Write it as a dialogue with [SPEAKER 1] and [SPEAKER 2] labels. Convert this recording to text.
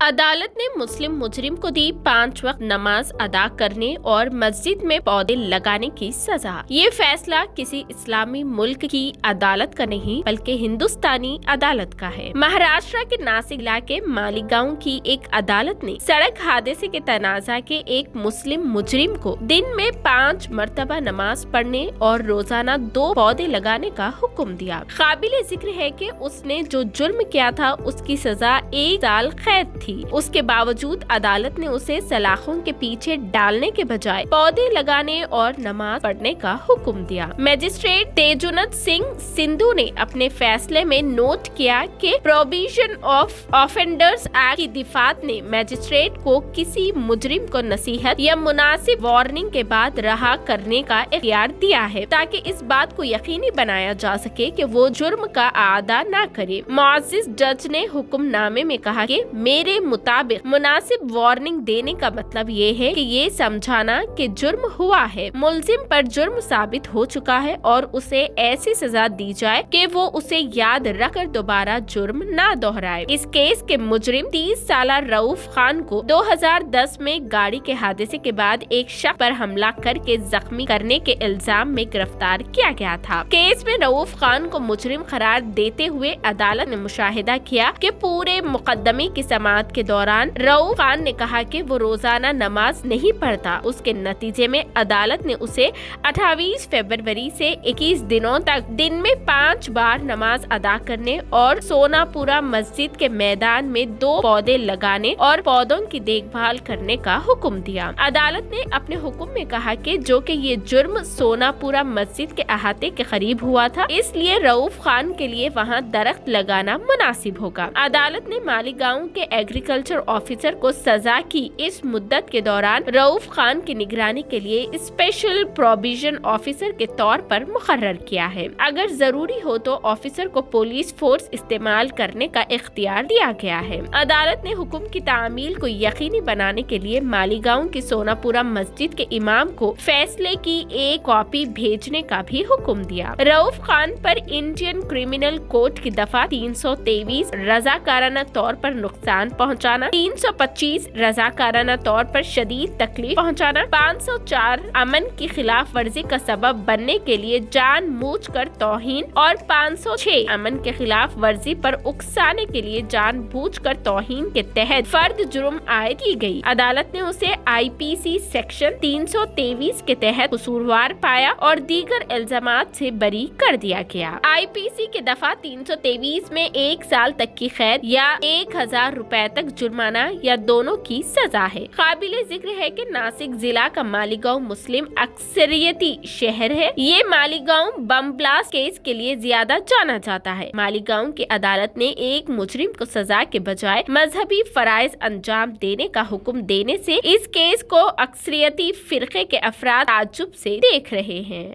[SPEAKER 1] अदालत ने मुस्लिम मुजरिम को दी 5 वक्त नमाज अदा करने और मस्जिद में पौधे लगाने की सजा। ये फैसला किसी इस्लामी मुल्क की अदालत का नहीं बल्कि हिंदुस्तानी अदालत का है। महाराष्ट्र के नासिक इलाके मालीगांव की एक अदालत ने सड़क हादसे के तनाजा के एक मुस्लिम मुजरिम को दिन में 5 मरतबा नमाज पढ़ने और रोजाना 2 पौधे लगाने का हुक्म दिया। काबिल जिक्र है कि उसने जो जुर्म किया था उसकी सजा 1 साल कैद थी। उसके बावजूद अदालत ने उसे सलाखों के पीछे डालने के बजाय पौधे लगाने और नमाज पढ़ने का हुक्म दिया। मजिस्ट्रेट तेजुनत सिंह सिंधु ने अपने फैसले में नोट किया कि प्रोविजन ऑफ ऑफेंडर्स एक्ट की दिफात ने मजिस्ट्रेट को किसी मुजरिम को नसीहत या मुनासिब वार्निंग के बाद रहा करने का इख्तियार दिया है ताकि इस बात को यकीनी बनाया जा सके कि वो जुर्म का आदा न करे। मुअज़्ज़िज़ जज ने हुक्मनामे में कहा कि मेरे मुताबिक मुनासिब वार्निंग देने का मतलब ये है कि ये समझाना कि जुर्म हुआ है, मुल्जिम पर जुर्म साबित हो चुका है और उसे ऐसी सजा दी जाए कि वो उसे याद रखकर दोबारा जुर्म न दोहराए। इस केस के मुजरिम 30 साल रऊफ खान को 2010 में गाड़ी के हादसे के बाद एक शख्स पर हमला करके जख्मी करने के इल्जाम में गिरफ्तार किया गया था। केस में रऊफ खान को मुजरिम करार देते हुए अदालत ने मुशाहिदा किया कि पूरे मुकदमे की समाअत के दौरान रऊफ खान ने कहा कि वो रोजाना नमाज नहीं पढ़ता। उसके नतीजे में अदालत ने उसे 28 फरवरी से 21 दिनों तक दिन में 5 बार नमाज अदा करने और सोनापुरा मस्जिद के मैदान में 2 पौधे लगाने और पौधों की देखभाल करने का हुक्म दिया। अदालत ने अपने हुक्म में कहा कि जो कि ये जुर्म सोनापुरा मस्जिद के अहाते के करीब हुआ था, इसलिए रऊफ खान के लिए वहाँ दरख्त लगाना मुनासिब होगा। अदालत ने मालीगांव के एग्रीकल्चर ऑफिसर को सजा की इस मुद्दत के दौरान रऊफ खान की निगरानी के लिए स्पेशल प्रोविजन ऑफिसर के तौर पर मुकर्रर किया है। अगर जरूरी हो तो ऑफिसर को पुलिस फोर्स इस्तेमाल करने का इख्तियार दिया गया है। अदालत ने हुक्म की तामील को यकीनी बनाने के लिए मालीगांव की सोनापुरा मस्जिद के इमाम को फैसले की एक कॉपी भेजने का भी हुक्म दिया। रऊफ खान पर इंडियन क्रिमिनल कोड की दफा 323 रजाकाराना तौर पर नुकसान पहुंचाना, 325 रजाकाराना तौर पर शदीद तकलीफ पहुंचाना, 504 अमन की खिलाफ वर्जी का सबब बनने के लिए जानबूझकर तौहीन और 506 अमन के खिलाफ वर्जी पर उकसाने के लिए जानबूझकर तौहीन के तहत फर्द जुर्म आयद की गई। अदालत ने उसे IPC सेक्शन 323 के तहत कसूरवार पाया और दीगर इल्जामात से बरी कर दिया गया। IPC के दफा 323 में 1 साल तक की कैद या 1000 रुपए तक जुर्माना या दोनों की सजा है। काबिल जिक्र है कि नासिक जिला का मालीगांव मुस्लिम अक्सरियती शहर है। ये मालीगांव बम ब्लास्ट केस के लिए ज्यादा जाना जाता है। मालीगांव की अदालत ने एक मुजरिम को सजा के बजाय मजहबी फराइज अंजाम देने का हुक्म देने से इस केस को अक्सरियती फिरके के अफराद ताज्जुब से देख रहे हैं।